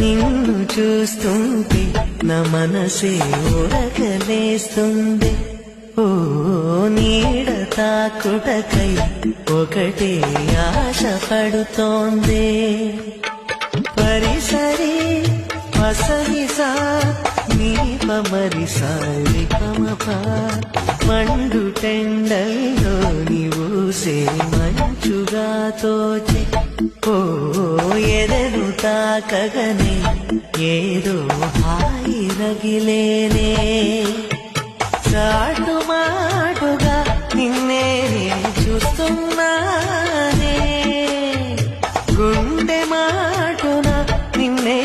నిన్ను చూస్తుంటే నా మనసే ఊరకలేస్తుంది. ఓ నీడ తాకుటకై ఒకటే ఆశ పడుతోంది. పరిసరి పసరిసా నీ పమరి సారి పమప మండు టెండల్లో నీవూసే మంచుగా తోచే. ఓ ఎదను తాకగనే ఏదో హాయి రగిలేనే. చాటు మాటుగా నిన్నే చూస్తున్నానే, గుండె మాటున నిన్నే